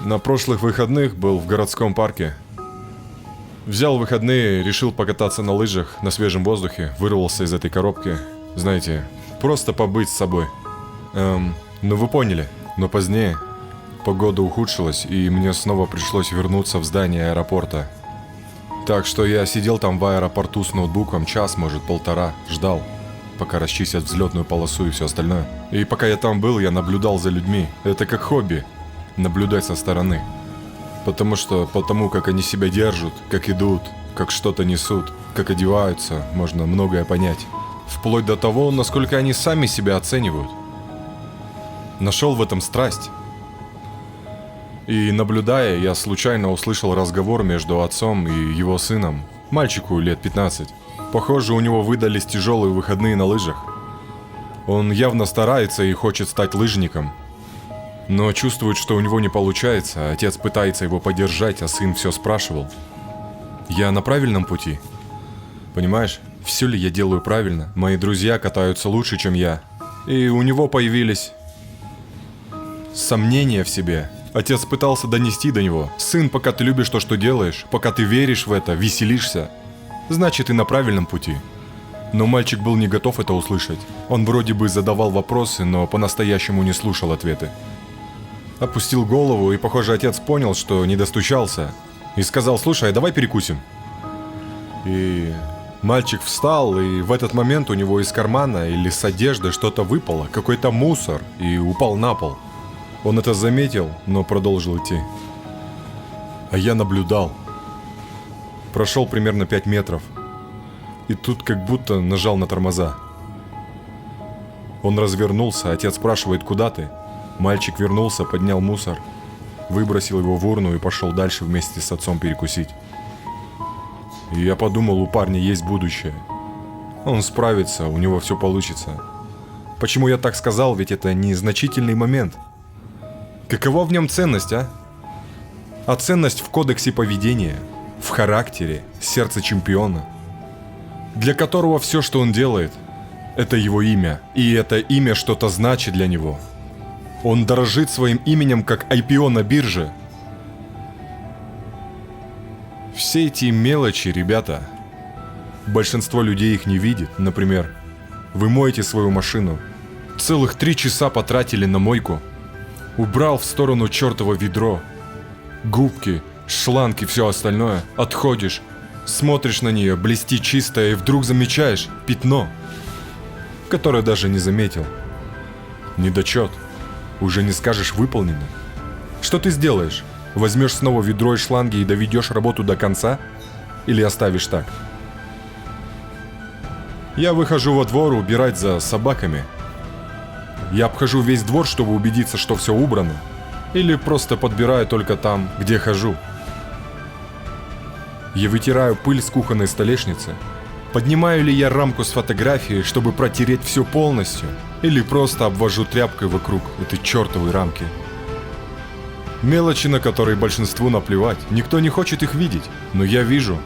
На прошлых выходных был в городском парке. Взял выходные, решил покататься на лыжах на свежем воздухе, вырвался из этой коробки. Знаете, просто побыть с собой. Ну вы поняли. Но позднее погода ухудшилась, и мне снова пришлось вернуться в здание аэропорта. Так что я сидел там в аэропорту с ноутбуком час, может, полтора, ждал, пока расчистят взлетную полосу и все остальное. И пока я там был, я наблюдал за людьми. Это как хобби – наблюдать со стороны. Потому как они себя держат, как идут, как что-то несут, как одеваются, можно многое понять. Вплоть до того, насколько они сами себя оценивают. Нашел в этом страсть. И наблюдая, я случайно услышал разговор между отцом и его сыном, мальчику лет 15. Похоже, у него выдались тяжелые выходные на лыжах. Он явно старается и хочет стать лыжником. Но чувствует, что у него не получается, отец пытается его поддержать, а сын все спрашивал. Я на правильном пути? Понимаешь, все ли я делаю правильно? Мои друзья катаются лучше, чем я. И у него появились сомнения в себе. Отец пытался донести до него: сын, пока ты любишь то, что делаешь, пока ты веришь в это, веселишься, значит, ты на правильном пути. Но мальчик был не готов это услышать. Он вроде бы задавал вопросы, но по-настоящему не слушал ответы. Опустил голову, и, похоже, отец понял, что не достучался, и сказал: слушай, давай перекусим. И мальчик встал, и в этот момент у него из кармана или с одежды что-то выпало, какой-то мусор, и упал на пол. Он это заметил, но продолжил идти. А я наблюдал. Прошел примерно 5 метров. И тут как будто нажал на тормоза. Он развернулся, отец спрашивает: куда ты? Мальчик вернулся, поднял мусор, выбросил его в урну и пошел дальше вместе с отцом перекусить. И я подумал, у парня есть будущее. Он справится, у него все получится. Почему я так сказал? Ведь это незначительный момент. Какова в нем ценность, а? А ценность в кодексе поведения, в характере, сердце чемпиона, для которого все, что он делает, это его имя, и это имя что-то значит для него. Он дорожит своим именем, как IPO на бирже. Все эти мелочи, ребята, большинство людей их не видит. Например, вы моете свою машину, целых 3 часа потратили на мойку, убрал в сторону чертово ведро, губки, шланг и все остальное, отходишь, смотришь на нее, блестит чистая, и вдруг замечаешь пятно, которое даже не заметил. Недочет. Уже не скажешь выполнено. Что ты сделаешь? Возьмешь снова ведро и шланги и доведешь работу до конца? Или оставишь так? Я выхожу во двор убирать за собаками. Я обхожу весь двор, чтобы убедиться, что все убрано. Или просто подбираю только там, где хожу. Я вытираю пыль с кухонной столешницы. Поднимаю ли я рамку с фотографией, чтобы протереть все полностью? Или просто обвожу тряпкой вокруг этой чертовой рамки? Мелочи, на которые большинству наплевать. Никто не хочет их видеть, но я вижу.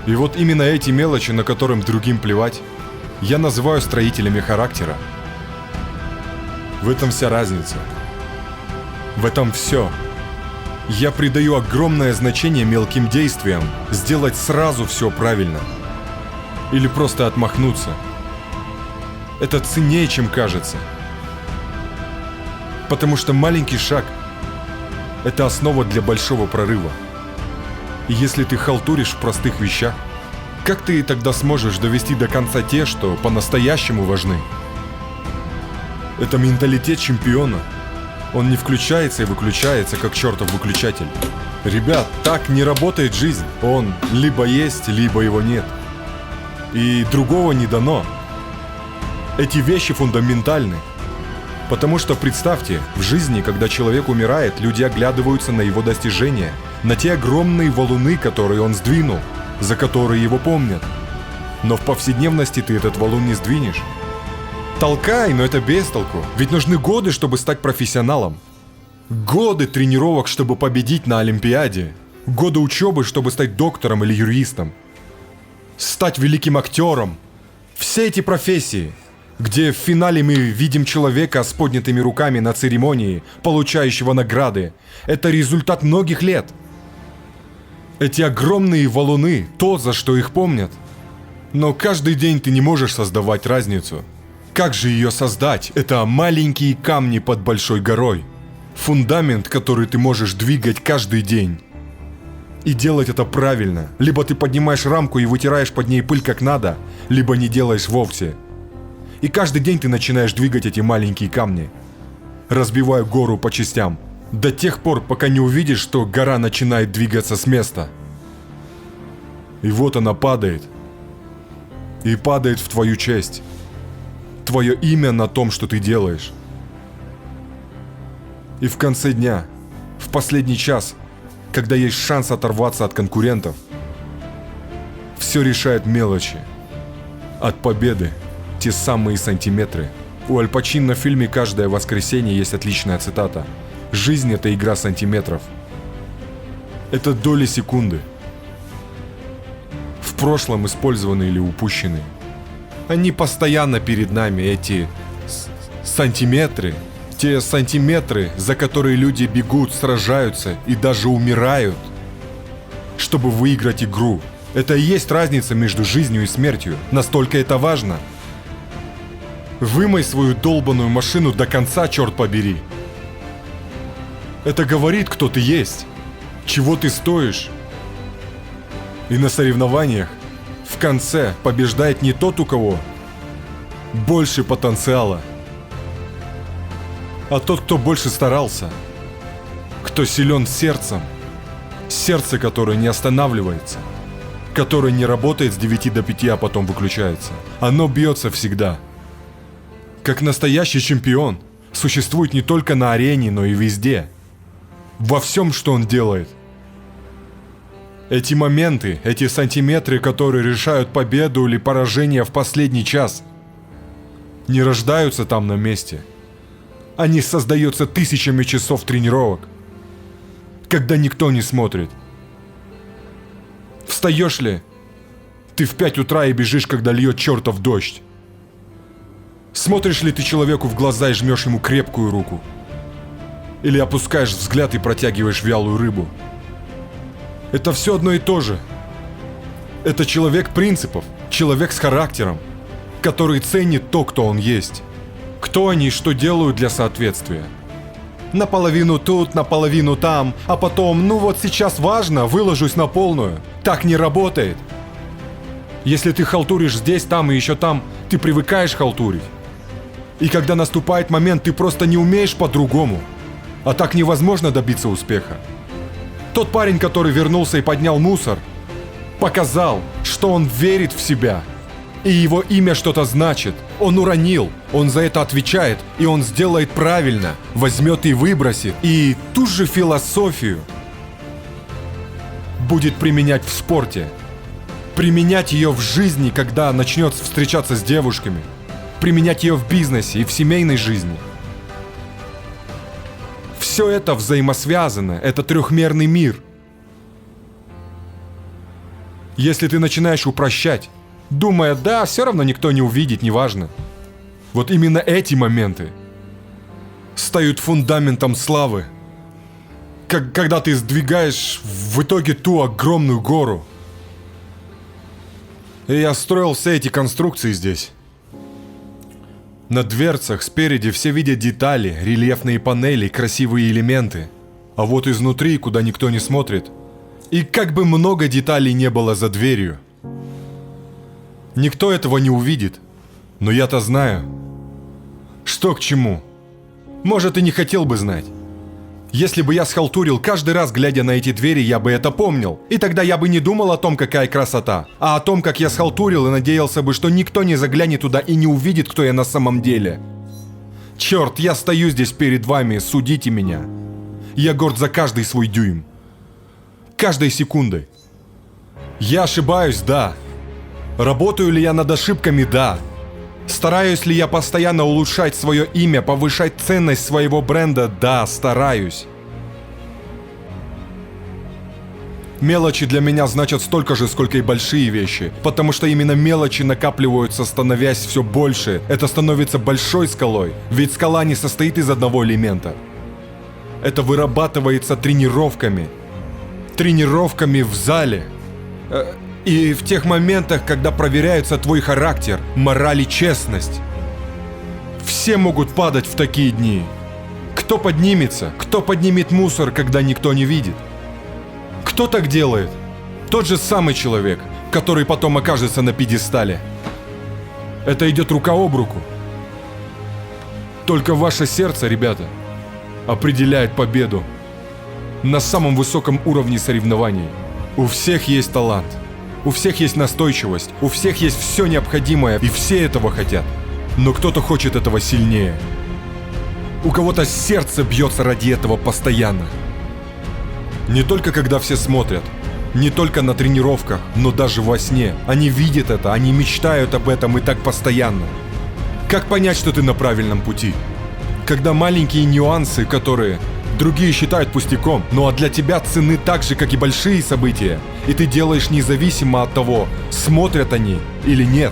И вот именно эти мелочи, на которым другим плевать, я называю строителями характера. В этом вся разница. В этом все. Я придаю огромное значение мелким действиям, сделать сразу все правильно. Или просто отмахнуться. Это ценнее, чем кажется. Потому что маленький шаг – это основа для большого прорыва. И если ты халтуришь в простых вещах, как ты тогда сможешь довести до конца те, что по-настоящему важны? Это менталитет чемпиона. Он не включается и выключается, как чертов выключатель. Ребят, так не работает жизнь. Он либо есть, либо его нет. И другого не дано. Эти вещи фундаментальны. Потому что представьте, в жизни, когда человек умирает, люди оглядываются на его достижения, на те огромные валуны, которые он сдвинул, за которые его помнят. Но в повседневности ты этот валун не сдвинешь. Толкай, но это без толку. Ведь нужны годы, чтобы стать профессионалом. Годы тренировок, чтобы победить на Олимпиаде. Годы учебы, чтобы стать доктором или юристом. Стать великим актером. Все эти профессии. где в финале мы видим человека с поднятыми руками на церемонии, получающего награды. Это результат многих лет. Эти огромные валуны, то, за что их помнят. Но каждый день ты не можешь создавать разницу. Как же ее создать? Это маленькие камни под большой горой. Фундамент, который ты можешь двигать каждый день. И делать это правильно. Либо ты поднимаешь рамку и вытираешь под ней пыль как надо, либо не делаешь вовсе. И каждый день ты начинаешь двигать эти маленькие камни, разбивая гору по частям. До тех пор, пока не увидишь, что гора начинает двигаться с места. И вот она падает. И падает в твою честь. Твое имя на том, что ты делаешь. И в конце дня, в последний час, когда есть шанс оторваться от конкурентов, все решает мелочи. От победы те самые сантиметры. У Аль Пачино в фильме «Каждое воскресенье» есть отличная цитата. «Жизнь – это игра сантиметров». Это доли секунды. В прошлом использованы или упущены. Они постоянно перед нами, эти сантиметры. Те сантиметры, за которые люди бегут, сражаются и даже умирают, чтобы выиграть игру. Это и есть разница между жизнью и смертью. Настолько это важно. Вымой свою долбаную машину до конца, черт побери. Это говорит, кто ты есть, чего ты стоишь. И на соревнованиях в конце побеждает не тот, у кого больше потенциала, а тот, кто больше старался, кто силен сердцем, сердце, которое не останавливается, которое не работает с 9 до 5, а потом выключается. Оно бьется всегда. Как настоящий чемпион существует не только на арене, но и везде. Во всем, что он делает. Эти моменты, эти сантиметры, которые решают победу или поражение в последний час, не рождаются там на месте. Они создаются тысячами часов тренировок, когда никто не смотрит. Встаешь ли ты в 5 утра и бежишь, когда льет чертов дождь? Смотришь ли ты человеку в глаза и жмешь ему крепкую руку? Или опускаешь взгляд и протягиваешь вялую рыбу? Это все одно и то же. Это человек принципов, человек с характером, который ценит то, кто он есть. Кто они и что делают для соответствия. Наполовину тут, наполовину там, а потом, ну вот сейчас важно, выложусь на полную. Так не работает. Если ты халтуришь здесь, там и еще там, ты привыкаешь халтурить. И когда наступает момент, ты просто не умеешь по-другому. А так невозможно добиться успеха. Тот парень, который вернулся и поднял мусор, показал, что он верит в себя. И его имя что-то значит. Он уронил, он за это отвечает, и он сделает правильно, возьмет и выбросит. И ту же философию будет применять в спорте. Применять ее в жизни, когда начнет встречаться с девушками. Применять ее в бизнесе и в семейной жизни. Все это взаимосвязано, это трехмерный мир. Если ты начинаешь упрощать, думая, да, все равно никто не увидит, неважно. Вот именно эти моменты стают фундаментом славы. Когда ты сдвигаешь в итоге ту огромную гору. И я строил все эти конструкции здесь. На дверцах спереди все видят детали, рельефные панели, красивые элементы. А вот изнутри, куда никто не смотрит, и как бы много деталей не было за дверью, никто этого не увидит. Но я-то знаю, что к чему. Может, и не хотел бы знать. Если бы я схалтурил каждый раз, глядя на эти двери, я бы это помнил. И тогда я бы не думал о том, какая красота, а о том, как я схалтурил, и надеялся бы, что никто не заглянет туда и не увидит, кто я на самом деле. Черт, я стою здесь перед вами, судите меня. Я горд за каждый свой дюйм. Каждой секундой. Я ошибаюсь, да. Работаю ли я над ошибками, да. Стараюсь ли я постоянно улучшать свое имя, повышать ценность своего бренда? Да, стараюсь. Мелочи для меня значат столько же, сколько и большие вещи, потому что именно мелочи накапливаются, становясь все больше. Это становится большой скалой, ведь скала не состоит из одного элемента. Это вырабатывается тренировками. Тренировками в зале. И в тех моментах, когда проверяется твой характер, мораль и честность. Все могут падать в такие дни. Кто поднимется? Кто поднимет мусор, когда никто не видит? Кто так делает? Тот же самый человек, который потом окажется на пьедестале. Это идет рука об руку. Только ваше сердце, ребята, определяет победу на самом высоком уровне соревнований. У всех есть талант, у всех есть настойчивость, у всех есть все необходимое, и все этого хотят. Но кто-то хочет этого сильнее. У кого-то сердце бьется ради этого постоянно. Не только когда все смотрят, не только на тренировках, но даже во сне. Они видят это, они мечтают об этом и так постоянно. Как понять, что ты на правильном пути? Когда маленькие нюансы, которые другие считают пустяком, ну а для тебя ценны так же, как и большие события, и ты делаешь независимо от того, смотрят они или нет.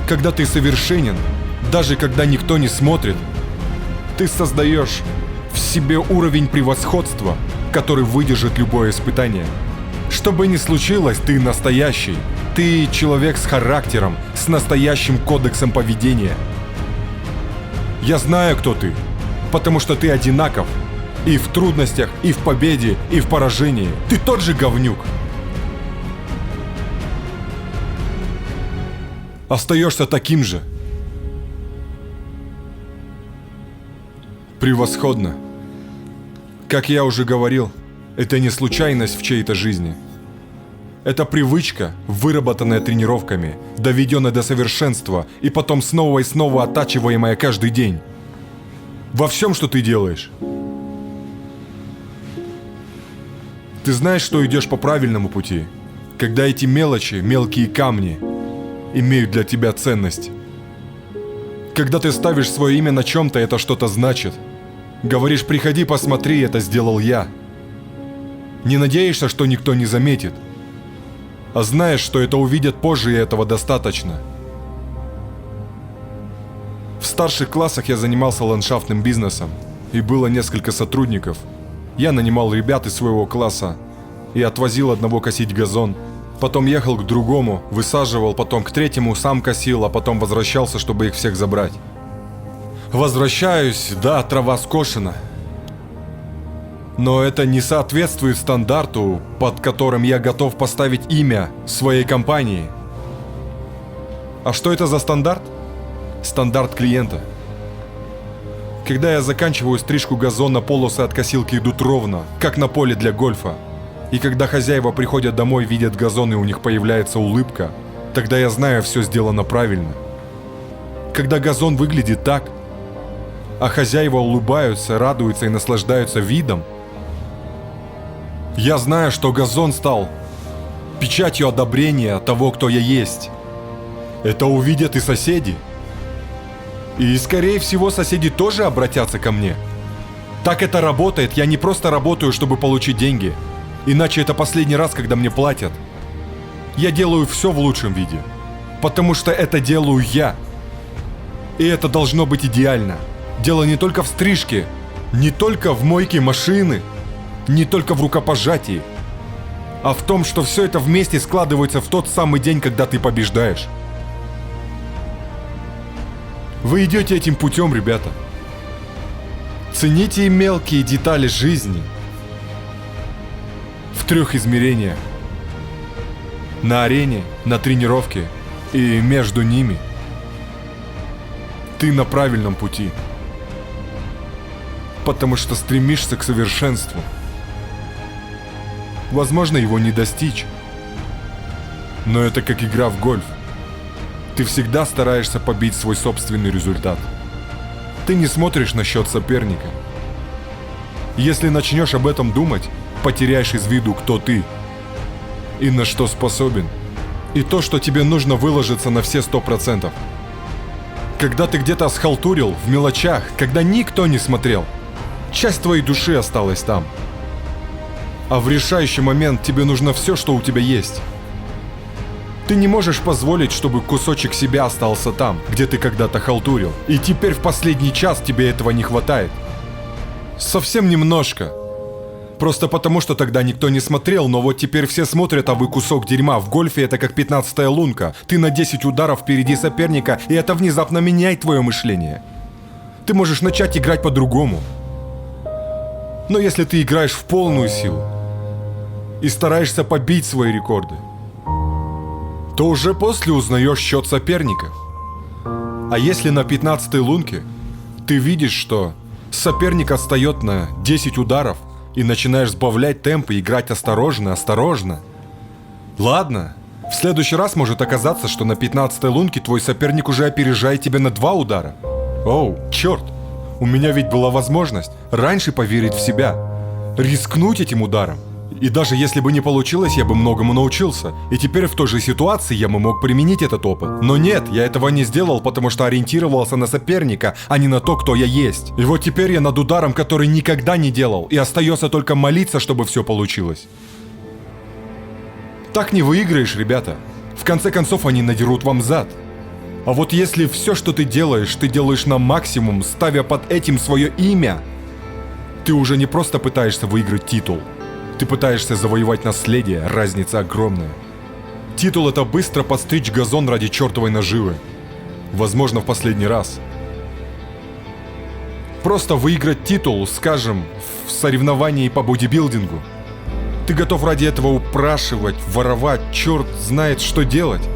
Когда ты совершенен, даже когда никто не смотрит, ты создаешь в себе уровень превосходства, который выдержит любое испытание. Что бы ни случилось, ты настоящий. Ты человек с характером, с настоящим кодексом поведения. Я знаю, кто ты, потому что ты одинаков. И в трудностях, и в победе, и в поражении. Ты тот же говнюк. Остаешься таким же. Превосходно. Как я уже говорил, это не случайность в чьей-то жизни. Это привычка, выработанная тренировками, доведенная до совершенства и потом снова и снова оттачиваемая каждый день. Во всем, что ты делаешь. Ты знаешь, что идешь по правильному пути, когда эти мелочи, мелкие камни, имеют для тебя ценность. Когда ты ставишь свое имя на чем-то, это что-то значит. Говоришь: приходи, посмотри, это сделал я. Не надеешься, что никто не заметит, а знаешь, что это увидят позже, и этого достаточно. В старших классах я занимался ландшафтным бизнесом, и было несколько сотрудников. Я нанимал ребят из своего класса и отвозил одного косить газон. Потом ехал к другому, высаживал, потом к третьему сам косил, а потом возвращался, чтобы их всех забрать. Возвращаюсь, да, трава скошена. Но это не соответствует стандарту, под которым я готов поставить имя своей компании. А что это за стандарт? Стандарт клиента. Когда я заканчиваю стрижку газона, полосы от косилки идут ровно, как на поле для гольфа. И когда хозяева приходят домой, видят газон и у них появляется улыбка, тогда я знаю, все сделано правильно. Когда газон выглядит так, а хозяева улыбаются, радуются и наслаждаются видом, я знаю, что газон стал печатью одобрения того, кто я есть. Это увидят и соседи. И, скорее всего, соседи тоже обратятся ко мне. Так это работает. Я не просто работаю, чтобы получить деньги. Иначе это последний раз, когда мне платят. Я делаю все в лучшем виде. Потому что это делаю я. И это должно быть идеально. Дело не только в стрижке, не только в мойке машины, не только в рукопожатии, а в том, что все это вместе складывается в тот самый день, когда ты побеждаешь. Вы идете этим путем, ребята. Цените мелкие детали жизни в 3 измерениях. На арене, на тренировке и между ними. Ты на правильном пути. Потому что стремишься к совершенству. Возможно, его не достичь. Но это как игра в гольф. Ты всегда стараешься побить свой собственный результат. Ты не смотришь на счет соперника. Если начнешь об этом думать, потеряешь из виду, кто ты и на что способен. И то, что тебе нужно выложиться на все 100%. Когда ты где-то схалтурил в мелочах, когда никто не смотрел, часть твоей души осталась там. А в решающий момент тебе нужно все, что у тебя есть. Ты не можешь позволить, чтобы кусочек себя остался там, где ты когда-то халтурил. И теперь в последний час тебе этого не хватает. Совсем немножко. Просто потому, что тогда никто не смотрел, но вот теперь все смотрят, а вы кусок дерьма. В гольфе это как 15-я лунка. Ты на 10 ударов впереди соперника, и это внезапно меняет твое мышление. Ты можешь начать играть по-другому. Но если ты играешь в полную силу и стараешься побить свои рекорды, то уже после узнаешь счет соперника. А если на 15-й лунке ты видишь, что соперник отстает на 10 ударов, и начинаешь сбавлять темп и играть осторожно, ладно, в следующий раз может оказаться, что на 15-й лунке твой соперник уже опережает тебя на 2 удара. Оу, черт, у меня ведь была возможность раньше поверить в себя, рискнуть этим ударом. И даже если бы не получилось, я бы многому научился. И теперь в той же ситуации я бы мог применить этот опыт. Но нет, я этого не сделал, потому что ориентировался на соперника, а не на то, кто я есть. И вот теперь я над ударом, который никогда не делал, и остается только молиться, чтобы все получилось. Так не выиграешь, ребята. В конце концов, они надерут вам зад. А вот если все, что ты делаешь на максимум, ставя под этим свое имя, ты уже не просто пытаешься выиграть титул. Ты пытаешься завоевать наследие, разница огромная. Титул — это быстро подстричь газон ради чертовой наживы. Возможно, в последний раз. Просто выиграть титул, скажем, в соревновании по бодибилдингу. Ты готов ради этого упрашивать, воровать, черт знает что делать.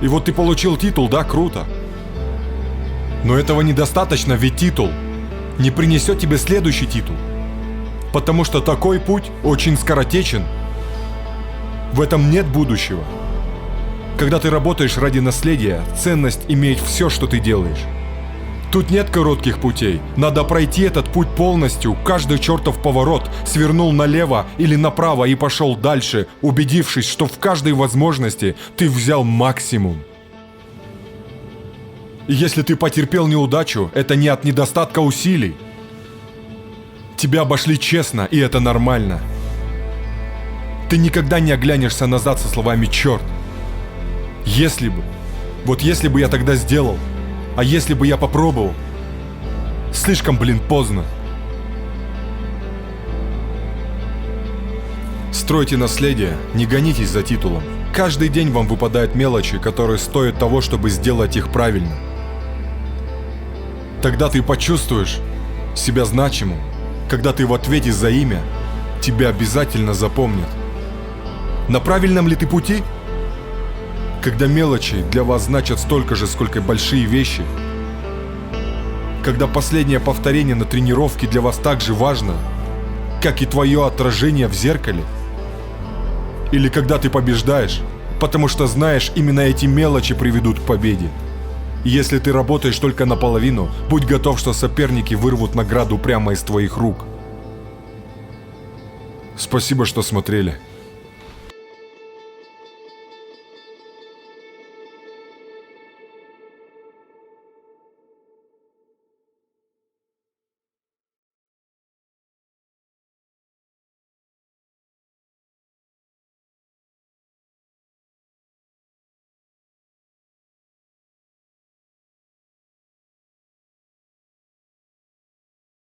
И вот ты получил титул, да, круто. Но этого недостаточно, ведь титул не принесет тебе следующий титул. Потому что такой путь очень скоротечен. В этом нет будущего. Когда ты работаешь ради наследия, ценность имеет все, что ты делаешь. Тут нет коротких путей. Надо пройти этот путь полностью, каждый чертов поворот, свернул налево или направо и пошел дальше, убедившись, что в каждой возможности ты взял максимум. И если ты потерпел неудачу, это не от недостатка усилий. Тебя обошли честно, и это нормально. Ты никогда не оглянешься назад со словами «черт». Если бы. Вот если бы я тогда сделал. А если бы я попробовал. Слишком, поздно. Стройте наследие, не гонитесь за титулом. Каждый день вам выпадают мелочи, которые стоят того, чтобы сделать их правильно. Тогда ты почувствуешь себя значимым. Когда ты в ответе за имя, тебя обязательно запомнят. На правильном ли ты пути? Когда мелочи для вас значат столько же, сколько большие вещи. Когда последнее повторение на тренировке для вас так же важно, как и твое отражение в зеркале. Или когда ты побеждаешь, потому что знаешь, именно эти мелочи приведут к победе. Если ты работаешь только наполовину, будь готов, что соперники вырвут награду прямо из твоих рук. Спасибо, что смотрели.